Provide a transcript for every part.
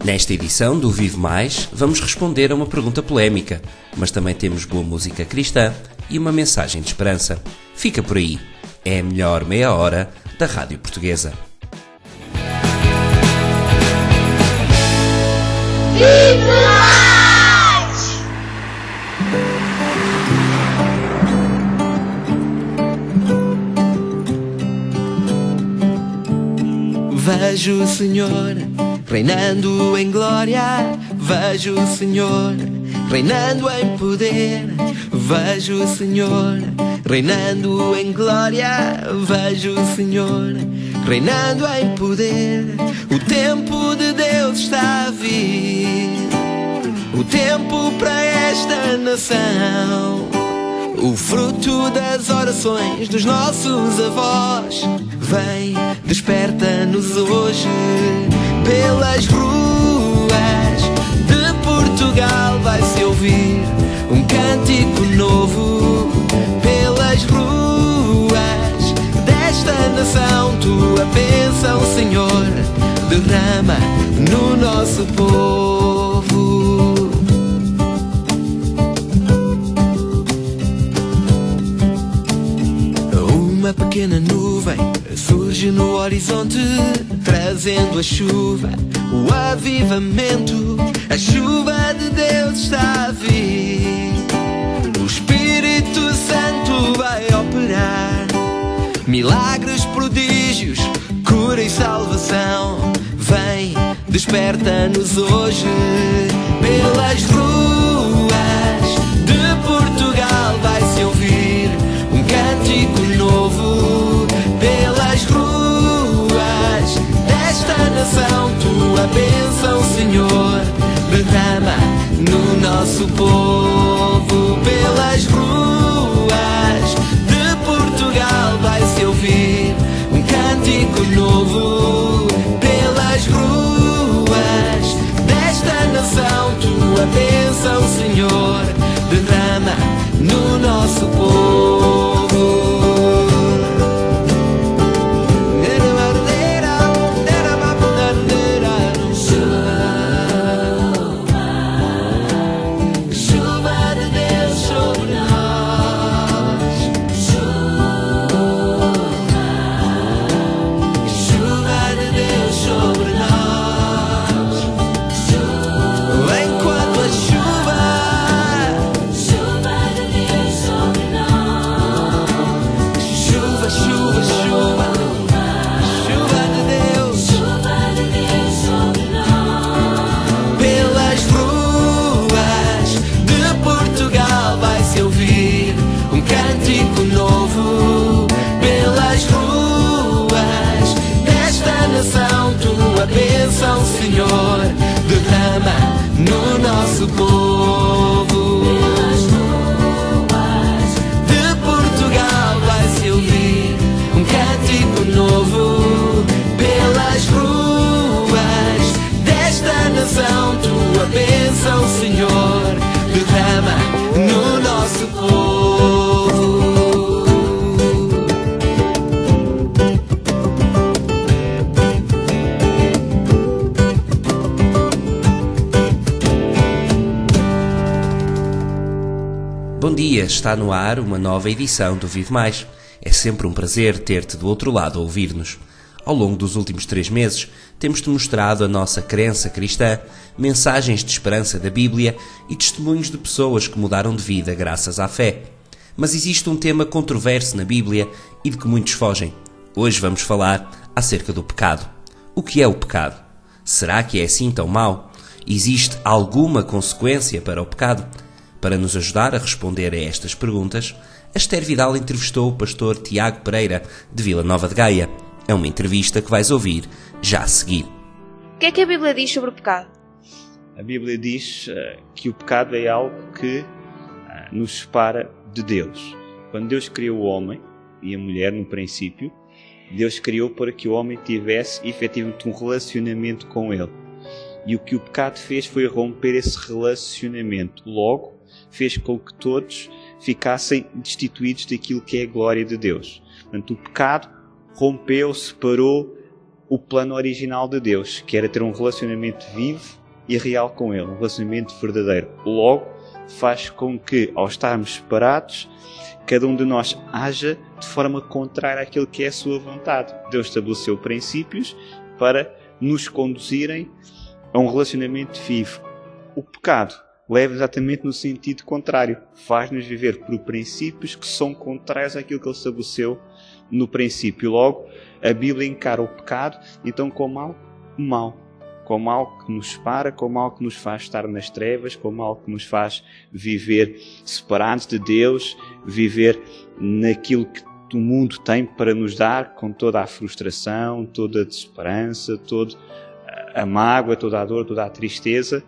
Nesta edição do Vive Mais, vamos responder a uma pergunta polémica, mas também temos boa música cristã e uma mensagem de esperança. Fica por aí. É a melhor meia hora da Rádio Portuguesa. Vive Mais! Vejo o Senhor reinando em glória, vejo o Senhor reinando em poder, vejo o Senhor reinando em glória, vejo o Senhor reinando em poder. O tempo de Deus está a vir, o tempo para esta nação, o fruto das orações dos nossos avós. Vem, desperta-nos hoje. Pelas ruas de Portugal vai-se ouvir um cântico novo. Pelas ruas desta nação, tua bênção, Senhor, derrama no nosso povo. Uma pequena nuvem surge no horizonte, trazendo a chuva, o avivamento. A chuva de Deus está a vir, o Espírito Santo vai operar milagres, prodígios, cura e salvação. Vem, desperta-nos hoje. Pelas ruas de Portugal vai-se ouvir um cântico novo. Pelas ruas desta nação, tua bênção, Senhor, derrama no nosso povo. Pelas ruas de Portugal vai-se ouvir um cântico novo. Pelas ruas desta nação, tua bênção, Senhor, derrama no nosso povo. Senhor, derrama no nosso povo. Pelas ruas de Portugal vai-se ouvir um cântico novo. Pelas ruas desta nação, tua bênção, Senhor, derrama no nosso povo. Bom dia, está no ar uma nova edição do Vive Mais. É sempre um prazer ter-te do outro lado a ouvir-nos. Ao longo dos últimos 3 meses, temos-te mostrado a nossa crença cristã, mensagens de esperança da Bíblia e testemunhos de pessoas que mudaram de vida graças à fé. Mas existe um tema controverso na Bíblia e de que muitos fogem. Hoje vamos falar acerca do pecado. O que é o pecado? Será que é assim tão mau? Existe alguma consequência para o pecado? Para nos ajudar a responder a estas perguntas, a Esther Vidal entrevistou o pastor Tiago Pereira, de Vila Nova de Gaia. É uma entrevista que vais ouvir já a seguir. O que é que a Bíblia diz sobre o pecado? A Bíblia diz que o pecado é algo que nos separa de Deus. Quando Deus criou o homem e a mulher no princípio, Deus criou para que o homem tivesse efetivamente um relacionamento com Ele. E o que o pecado fez foi romper esse relacionamento. Logo, fez com que todos ficassem destituídos daquilo que é a glória de Deus. Portanto, o pecado rompeu, separou o plano original de Deus, que era ter um relacionamento vivo e real com Ele, um relacionamento verdadeiro. Logo, faz com que, ao estarmos separados, cada um de nós haja de forma contrária àquilo que é a sua vontade. Deus estabeleceu princípios para nos conduzirem a um relacionamento vivo. O pecado leva exatamente no sentido contrário. Faz-nos viver por princípios que são contrários àquilo que Ele estabeleceu no princípio. Logo, a Bíblia encara o pecado então como algo mau. Como algo que nos separa, como algo que nos faz estar nas trevas, como algo que nos faz viver separados de Deus, viver naquilo que o mundo tem para nos dar, com toda a frustração, toda a desesperança, toda a mágoa, toda a dor, toda a tristeza.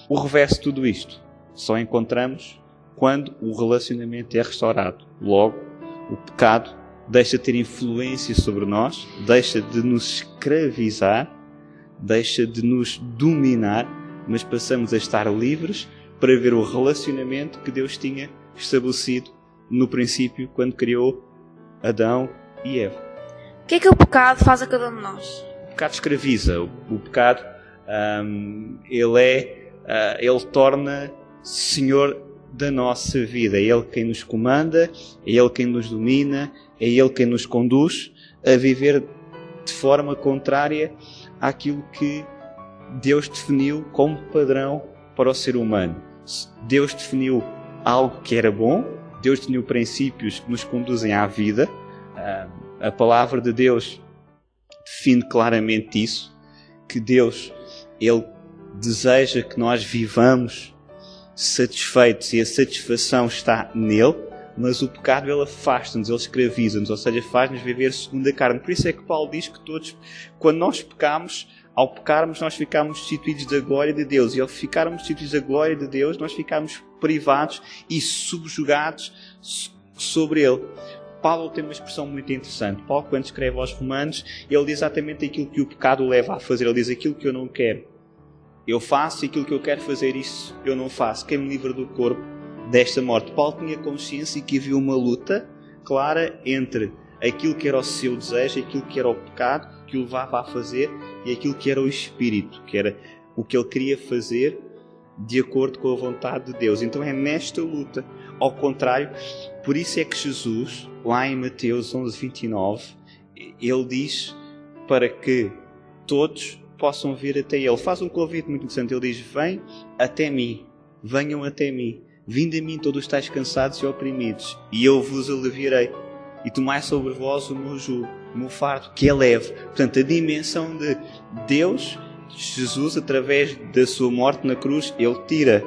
O reverso de tudo isto só encontramos quando o relacionamento é restaurado. Logo, o pecado deixa de ter influência sobre nós, deixa de nos escravizar, deixa de nos dominar, mas passamos a estar livres para ver o relacionamento que Deus tinha estabelecido no princípio, quando criou Adão e Eva. O que é que o pecado faz a cada um de nós? O pecado escraviza. O pecado, ele torna Senhor da nossa vida. É Ele quem nos comanda, é Ele quem nos domina, é Ele quem nos conduz a viver de forma contrária àquilo que Deus definiu como padrão para o ser humano. Deus definiu algo que era bom, Deus definiu princípios que nos conduzem à vida. A palavra de Deus define claramente isso, que Deus, Ele deseja que nós vivamos satisfeitos e a satisfação está nele, mas o pecado ele afasta-nos, ele escraviza-nos, ou seja, faz-nos viver segundo a carne. Por isso é que Paulo diz que todos, quando nós pecamos, ao pecarmos nós ficamos destituídos da glória de Deus, e ao ficarmos destituídos da glória de Deus nós ficamos privados e subjugados sobre Ele. Paulo tem uma expressão muito interessante. Paulo, quando escreve aos Romanos, ele diz exatamente aquilo que o pecado o leva a fazer. Ele diz: aquilo que eu não quero, eu faço, e aquilo que eu quero fazer, isso eu não faço. Quem me livra do corpo desta morte? Paulo tinha consciência que havia uma luta clara entre aquilo que era o seu desejo, aquilo que era o pecado que o levava a fazer, e aquilo que era o Espírito, que era o que ele queria fazer de acordo com a vontade de Deus. Então é nesta luta. Ao contrário, por isso é que Jesus, lá em Mateus 11:29, ele diz para que todos possam vir até Ele. Faz um convite muito interessante. Ele diz: vem até mim, venham até mim, vinde a mim todos estáis cansados e oprimidos, e eu vos aliviarei. E tomai sobre vós o meu jugo, o meu fardo, que é leve. Portanto, a dimensão de Deus, Jesus, através da sua morte na cruz, Ele tira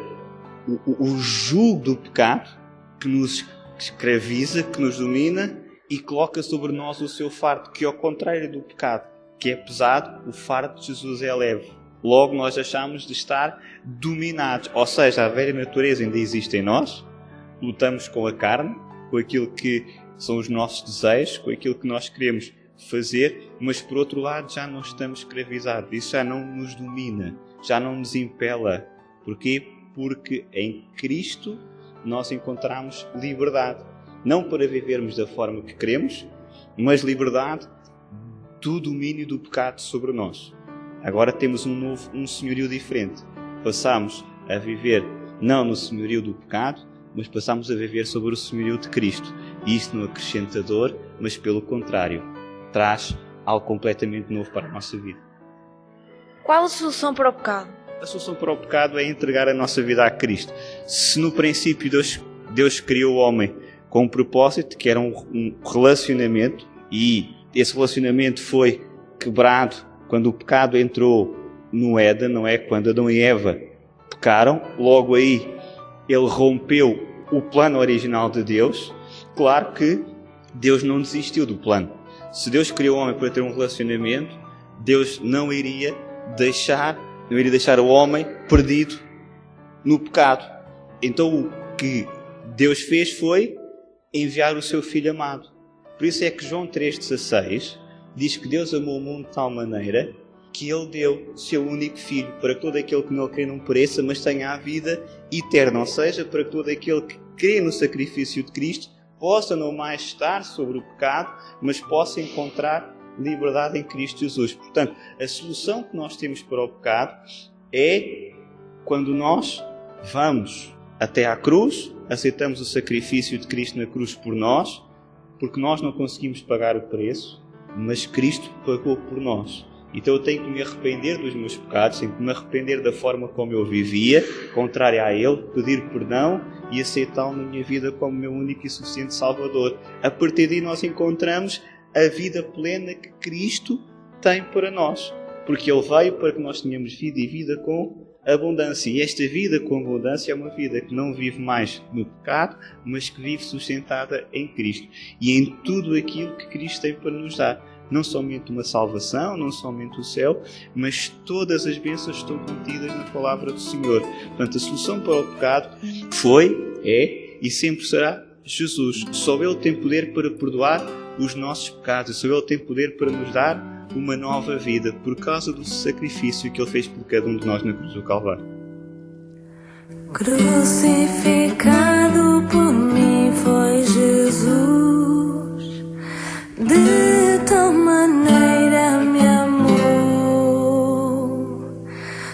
o jugo do pecado que nos escraviza, que nos domina, e coloca sobre nós o seu fardo, que ao contrário do pecado, que é pesado, o fardo de Jesus é leve. Logo nós achamos de estar dominados, ou seja, a velha natureza ainda existe em nós, lutamos com a carne, com aquilo que são os nossos desejos, com aquilo que nós queremos fazer, mas por outro lado já não estamos escravizados, isso já não nos domina, já não nos impela. Porquê? Porque em Cristo nós encontramos liberdade, não para vivermos da forma que queremos, mas liberdade do domínio do pecado sobre nós. Agora temos um senhorio diferente. Passamos a viver não no senhorio do pecado, mas passamos a viver sobre o senhorio de Cristo. E isso não acrescenta dor, mas pelo contrário, traz algo completamente novo para a nossa vida. Qual a solução para o pecado? A solução para o pecado é entregar a nossa vida a Cristo. Se no princípio Deus criou o homem com um propósito, que era um relacionamento, e esse relacionamento foi quebrado quando o pecado entrou no Éden, não é? Quando Adão e Eva pecaram, logo aí ele rompeu o plano original de Deus. Claro que Deus não desistiu do plano. Se Deus criou o homem para ter um relacionamento, Deus não iria deixar o homem perdido no pecado. Então o que Deus fez foi enviar o seu Filho amado. Por isso é que João 3,16 diz que Deus amou o mundo de tal maneira que Ele deu o seu único Filho, para que todo aquele que nele crê não pereça, mas tenha a vida eterna. Ou seja, para que todo aquele que crê no sacrifício de Cristo possa não mais estar sobre o pecado, mas possa encontrar liberdade em Cristo Jesus. Portanto, a solução que nós temos para o pecado é quando nós vamos até à cruz, aceitamos o sacrifício de Cristo na cruz por nós, porque nós não conseguimos pagar o preço, mas Cristo pagou por nós. Então eu tenho que me arrepender dos meus pecados, tenho que me arrepender da forma como eu vivia, contrária a Ele, pedir perdão e aceitá-lo na minha vida como meu único e suficiente Salvador. A partir daí nós encontramos a vida plena que Cristo tem para nós, porque Ele veio para que nós tenhamos vida e vida com abundância. E esta vida com abundância é uma vida que não vive mais no pecado, mas que vive sustentada em Cristo e em tudo aquilo que Cristo tem para nos dar. Não somente uma salvação, não somente o céu, mas todas as bênçãos estão contidas na palavra do Senhor. Portanto, a solução para o pecado foi, é e sempre será Jesus. Só Ele tem poder para perdoar os nossos pecados. Só Ele tem poder para nos dar uma nova vida por causa do sacrifício que Ele fez por cada um de nós na cruz do Calvário. Crucificado por mim foi Jesus. De tal maneira me amou,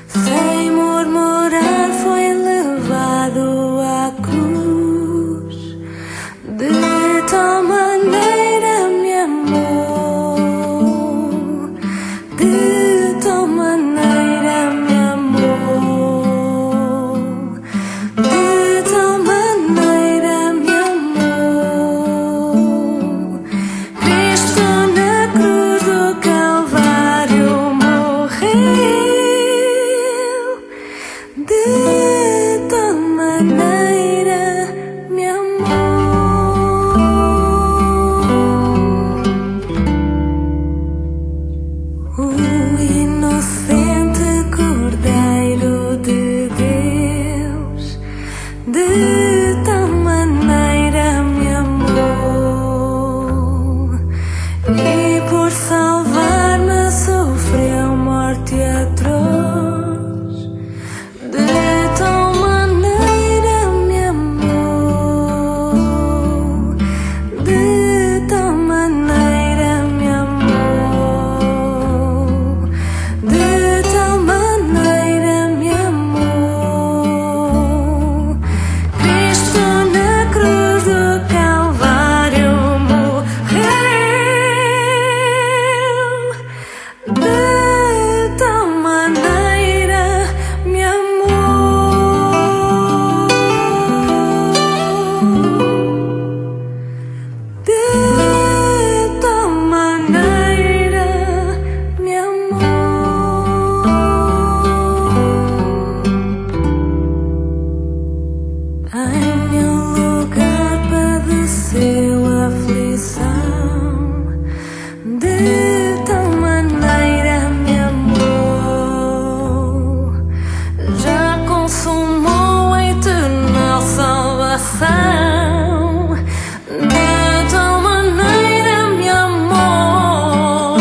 sem murmurar foi levado à cruz. De tal maneira me amou, de tal maneira me amou, de tal maneira me amou. Cristo na cruz do Calvário morreu, de tal maneira me amou. O inocente Cordeiro de Deus, de tal maneira me amou, e por salvar-me sofreu morte atroz. De tal maneira me amou, de tal maneira me amou, de tal maneira me amou. Cristo na cruz do Calvário morreu, de tal maneira me amou, de tal maneira me amou. Em meu lugar padeceu aflição, de tal maneira me amou, já consumou a eterna salvação. De tal maneira me amou,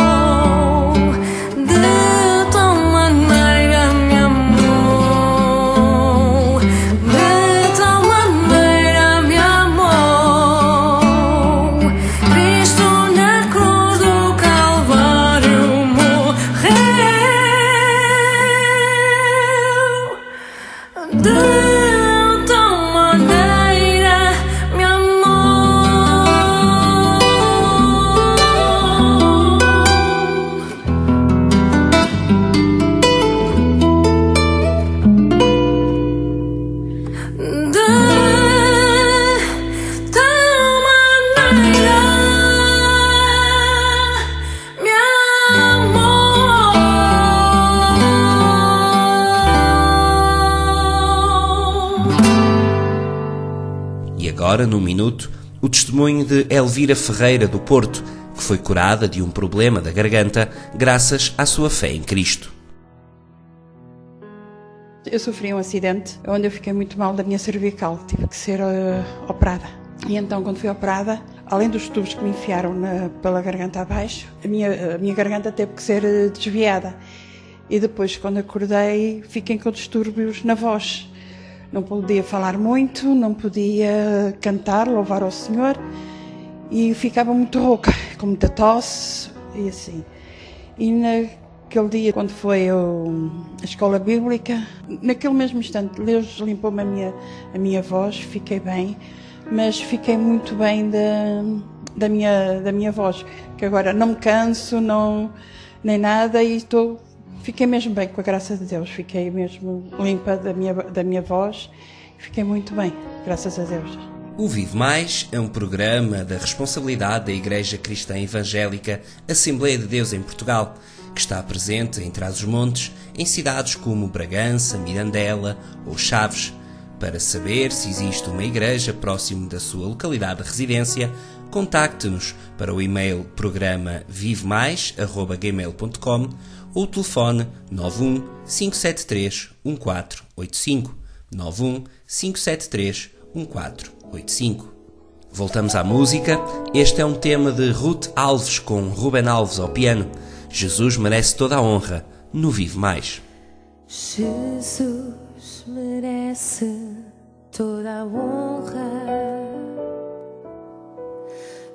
de tal maneira me amou, de tal maneira me amou. Cristo na cruz do Calvário morreu, de tal maneira me amou, de tal maneira me amou. E agora, num minuto, o testemunho de Elvira Ferreira do Porto, que foi curada de um problema da garganta graças à sua fé em Cristo. Eu sofri um acidente onde eu fiquei muito mal da minha cervical, tive que ser operada. E então, quando fui operada, além dos tubos que me enfiaram pela garganta abaixo, a minha garganta teve que ser desviada. E depois, quando acordei, fiquei com distúrbios na voz. Não podia falar muito, não podia cantar, louvar ao Senhor, e ficava muito rouca, com muita tosse, e assim. E naquele dia, quando foi a escola bíblica, naquele mesmo instante, Deus limpou-me a minha voz, fiquei bem, mas fiquei muito bem da minha voz, que agora não me canso, nem nada, e fiquei mesmo bem, com a graça de Deus, fiquei mesmo limpa da minha voz, fiquei muito bem, graças a Deus. O Vive Mais é um programa da responsabilidade da Igreja Cristã Evangélica Assembleia de Deus em Portugal, que está presente em Trás-os-Montes, em cidades como Bragança, Mirandela ou Chaves. Para saber se existe uma igreja próximo da sua localidade de residência, contacte-nos para o e-mail programa vivemais@gmail.com ou o telefone 91 573 1485 91 573 1485. Voltamos à música. Este é um tema de Ruth Alves com Ruben Alves ao piano. Jesus merece toda a honra no Vive Mais. Jesus merece toda a honra.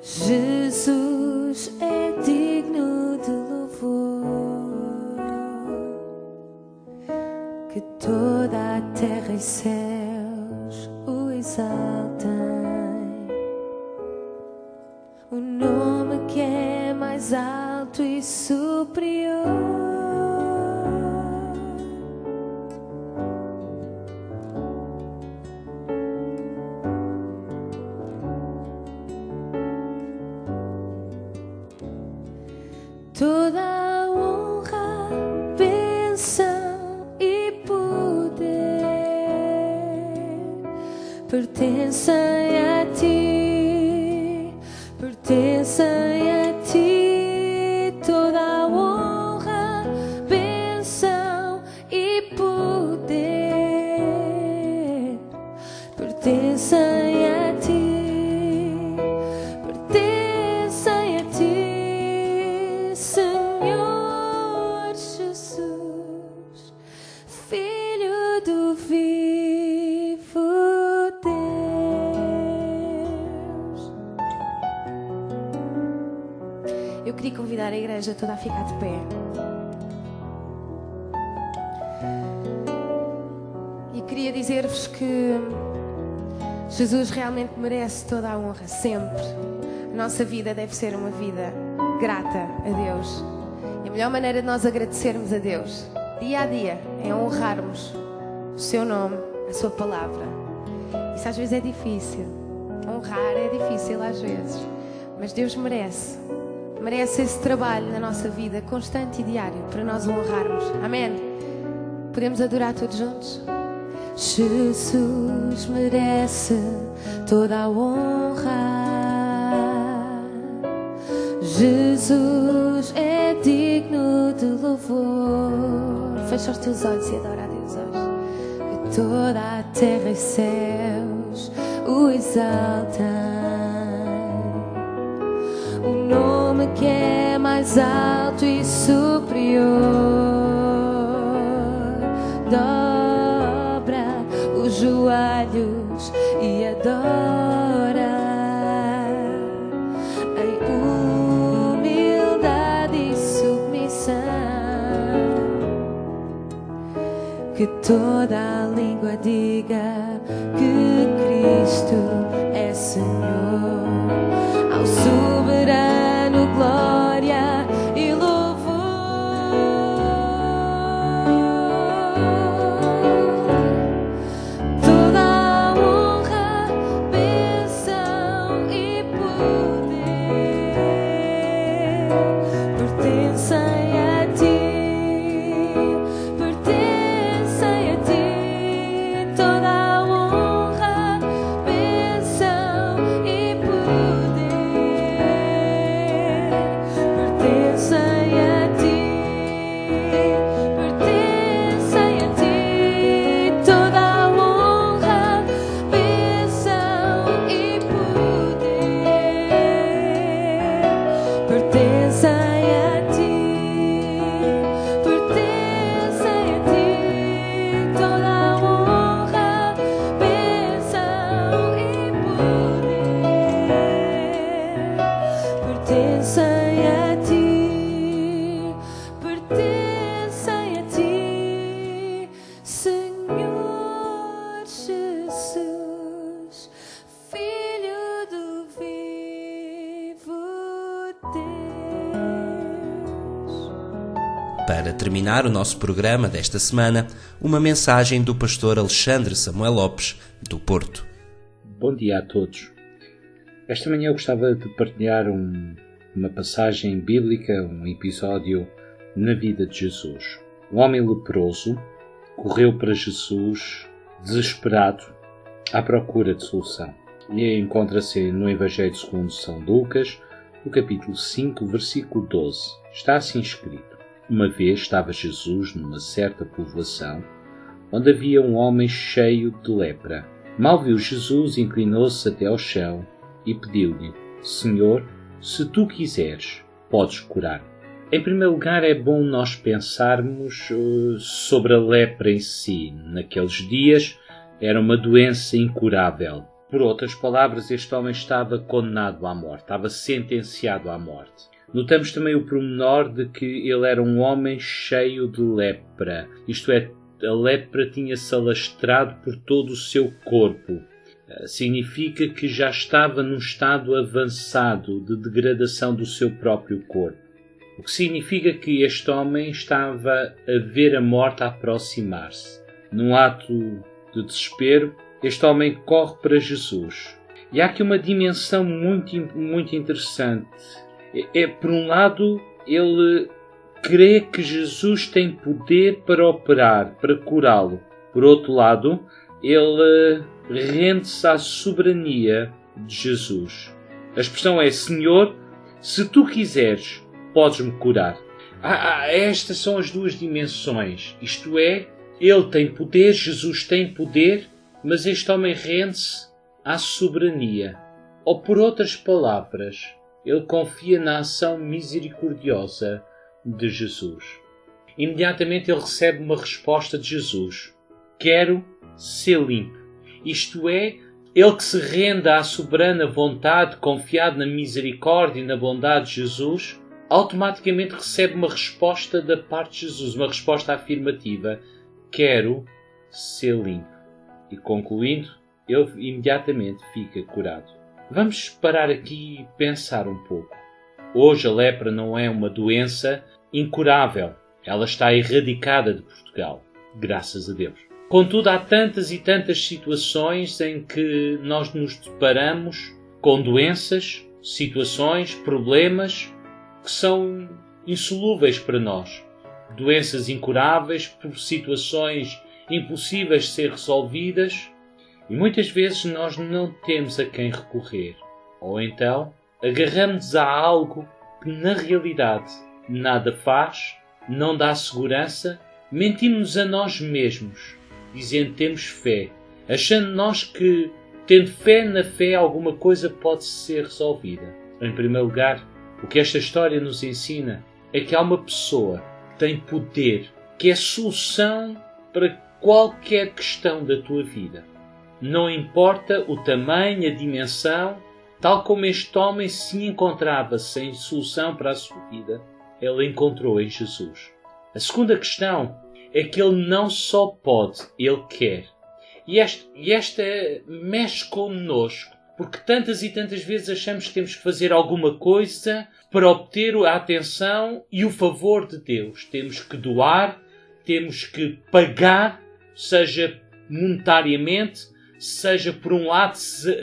Jesus é digno de louvor. Que toda a terra e céus o exaltem. O nome que é mais alto e superior. Toda a honra, bênção e poder pertencem a ti, pertencem a ti. Toda a honra, bênção e poder pertencem a ti, pertencem a ti, Senhor Jesus, Filho do vivo Deus. Eu queria convidar a igreja toda a ficar de pé. E queria dizer-vos que Jesus realmente merece toda a honra, sempre. A nossa vida deve ser uma vida grata a Deus. E a melhor maneira de nós agradecermos a Deus, dia a dia, é honrarmos o seu nome, a sua palavra. Isso às vezes é difícil. Honrar é difícil às vezes. Mas Deus merece esse trabalho na nossa vida, constante e diário, para nós o honrarmos. Amém? Podemos adorar todos juntos? Jesus merece toda a honra. Jesus é digno de louvor. Fecha os teus olhos e adora a Deus hoje. Que toda a terra e céus o exaltem. O nome que é mais alto e superior. Dobra os joelhos e adora em humildade e submissão. Que toda a língua diga que Cristo é Senhor. Ao soberano glória e louvor. Toda a honra, bênção e poder pertencem a ti, pertencem a ti. Toda a honra, bênção e poder Para terminar o nosso programa desta semana, uma mensagem do pastor Alexandre Samuel Lopes, do Porto. Bom dia a todos. Esta manhã eu gostava de partilhar uma passagem bíblica, um episódio na vida de Jesus. Um homem leproso correu para Jesus desesperado à procura de solução. E encontra-se no Evangelho segundo São Lucas, no capítulo 5, versículo 12. Está assim escrito: Uma vez estava Jesus numa certa povoação, onde havia um homem cheio de lepra. Mal viu Jesus, inclinou-se até ao chão e pediu-lhe: Senhor, se tu quiseres, podes curar. Em primeiro lugar, é bom nós pensarmos sobre a lepra em si. Naqueles dias, era uma doença incurável. Por outras palavras, este homem estava condenado à morte, estava sentenciado à morte. Notamos também o pormenor de que ele era um homem cheio de lepra. Isto é, a lepra tinha-se alastrado por todo o seu corpo. Significa que já estava num estado avançado de degradação do seu próprio corpo. O que significa que este homem estava a ver a morte a aproximar-se. Num ato de desespero, este homem corre para Jesus. E há aqui uma dimensão muito interessante. Por um lado, ele crê que Jesus tem poder para operar, para curá-lo. Por outro lado, ele rende-se à soberania de Jesus. A expressão é: Senhor, se tu quiseres, podes-me curar. Estas são as duas dimensões. Isto é, ele tem poder, Jesus tem poder, mas este homem rende-se à soberania. Ou, por outras palavras, ele confia na ação misericordiosa de Jesus. Imediatamente ele recebe uma resposta de Jesus: quero ser limpo. Isto é, ele que se rende à soberana vontade, confiado na misericórdia e na bondade de Jesus, automaticamente recebe uma resposta da parte de Jesus, uma resposta afirmativa: quero ser limpo. E concluindo, ele imediatamente fica curado. Vamos parar aqui e pensar um pouco. Hoje a lepra não é uma doença incurável. Ela está erradicada de Portugal, graças a Deus. Contudo, há tantas e tantas situações em que nós nos deparamos com doenças, situações, problemas que são insolúveis para nós. Doenças incuráveis por situações impossíveis de ser resolvidas, e muitas vezes nós não temos a quem recorrer. Ou então agarramos a algo que na realidade nada faz, não dá segurança, mentimos a nós mesmos, dizendo que temos fé, achando nós que, tendo fé na fé, alguma coisa pode ser resolvida. Em primeiro lugar, o que esta história nos ensina é que há uma pessoa que tem poder, que é solução para qualquer questão da tua vida. Não importa o tamanho, a dimensão, tal como este homem se encontrava sem solução para a sua vida, ele encontrou em Jesus. A segunda questão é que ele não só pode, ele quer. E esta mexe connosco, porque tantas e tantas vezes achamos que temos que fazer alguma coisa para obter a atenção e o favor de Deus. Temos que doar, temos que pagar, seja monetariamente, seja por um ato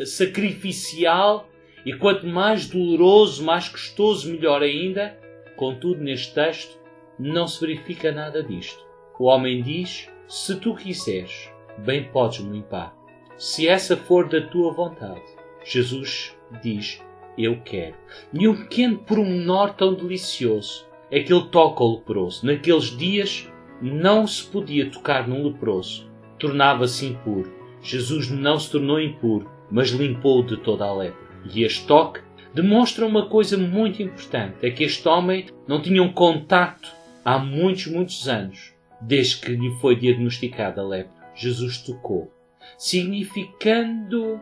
sacrificial, e quanto mais doloroso, mais custoso, melhor ainda. Contudo, neste texto, não se verifica nada disto. O homem diz: se tu quiseres, bem podes-me limpar. Se essa for da tua vontade. Jesus diz: eu quero. E um pequeno pormenor tão delicioso é que ele toca o leproso. Naqueles dias não se podia tocar num leproso. Tornava-se impuro. Jesus não se tornou impuro, mas limpou-o de toda a lepra. E este toque demonstra uma coisa muito importante. É que este homem não tinha um contacto há muitos anos, desde que lhe foi diagnosticada a lepra. Jesus tocou, significando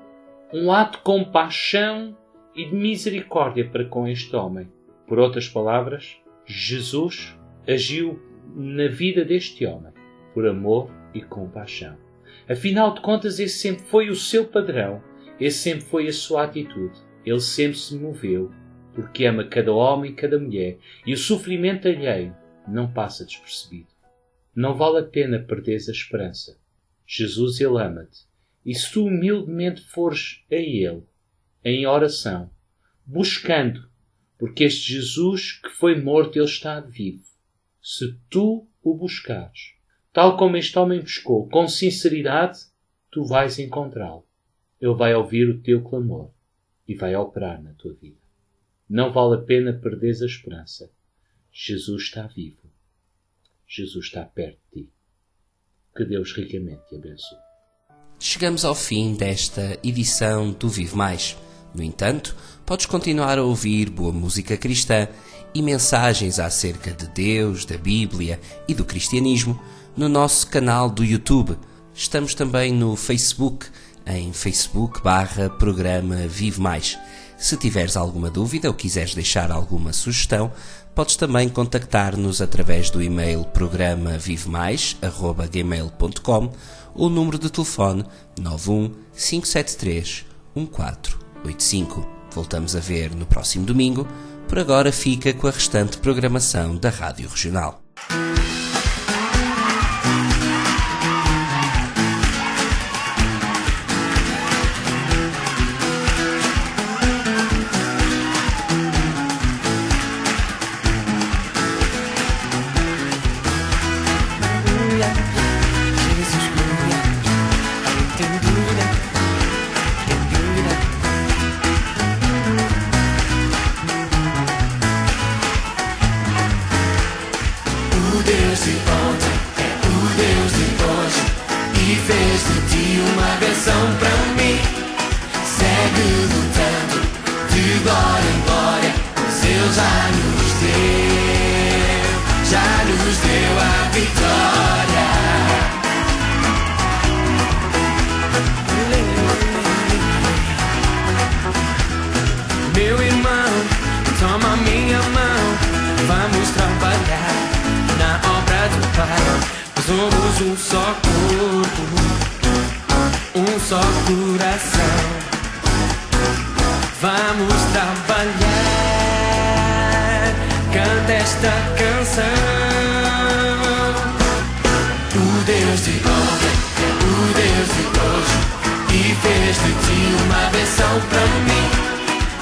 um ato de compaixão e de misericórdia para com este homem. Por outras palavras, Jesus agiu na vida deste homem por amor e compaixão. Afinal de contas, esse sempre foi o seu padrão, esse sempre foi a sua atitude. Ele sempre se moveu porque ama cada homem e cada mulher, e o sofrimento alheio não passa despercebido. Não vale a pena perderes a esperança. Jesus, Ele ama-te. E se tu humildemente fores a Ele, em oração, buscando, porque este Jesus que foi morto, Ele está vivo. Se tu o buscares, tal como este homem buscou, com sinceridade, tu vais encontrá-lo. Ele vai ouvir o teu clamor e vai operar na tua vida. Não vale a pena perderes a esperança. Jesus está vivo. Jesus está perto de ti. Que Deus ricamente te abençoe. Chegamos ao fim desta edição do Vive Mais. No entanto, podes continuar a ouvir boa música cristã e mensagens acerca de Deus, da Bíblia e do cristianismo no nosso canal do YouTube. Estamos também no Facebook, em Facebook/Programa Vive Mais. Se tiveres alguma dúvida ou quiseres deixar alguma sugestão, podes também contactar-nos através do e-mail programavivemais@gmail.com ou o número de telefone 91 573 1485. Voltamos a ver no próximo domingo. Por agora fica com a restante programação da Rádio Regional. Meu irmão, toma minha mão, vamos trabalhar na obra do Pai. Somos um só corpo, um só coração. Vamos trabalhar, canta esta canção. O Deus de ontem é o Deus de hoje e fez de ti uma benção pra mim.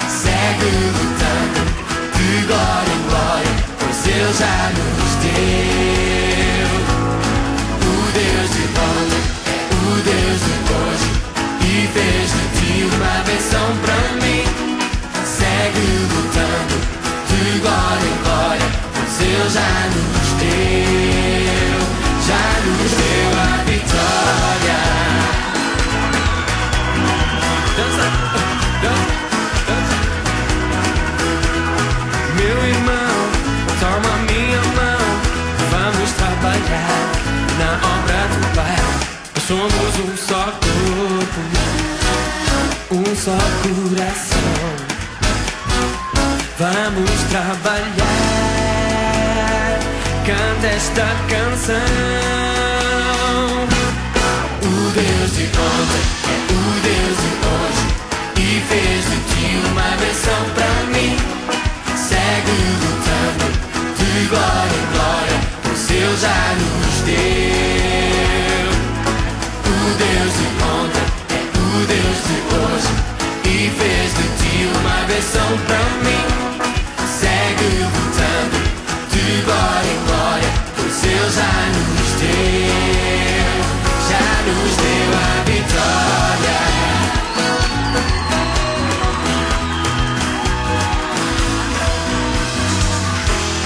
Segue lutando, de glória em glória, pois Ele já nos deu. O Deus de ontem é o Deus de hoje e fez de ti uma benção pra mim. Segue lutando, de glória em glória, pois Ele já nos deu. Já nos deu a vitória. Dança, dança. Meu irmão, toma minha mão, vamos trabalhar na obra do Pai. Somos um só corpo, um só coração. Vamos trabalhar, canta esta canção. O Deus de ontem é o Deus de hoje e fez de ti uma benção pra mim. Segue lutando, de glória em glória, pois Ele já nos deu. O Deus de ontem é o Deus de hoje e fez de ti uma benção pra mim. Segue lutando, de glória em glória, pois Ele já nos deu. Já nos deu a vitória.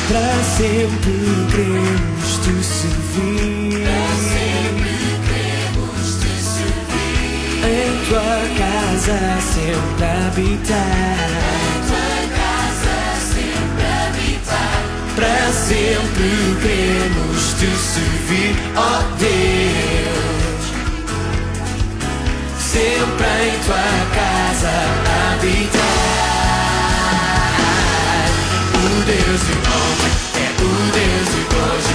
Pra sempre queremos te servir. Pra sempre queremos te servir. Em tua casa sempre habitar. Em tua casa sempre habitar. Pra sempre queremos te servir, ó Deus. Sempre em tua casa habitar. O Deus de ontem é o Deus de hoje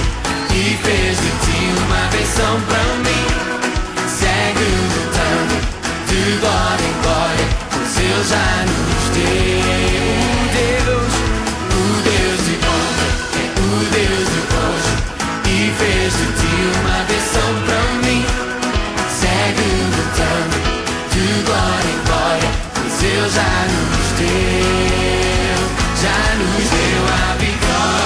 e fez de ti uma benção pra mim. Segue lutando, de glória em glória, pois Ele já nos deu. O Deus de ontem é o Deus de hoje já nos deu a vitória.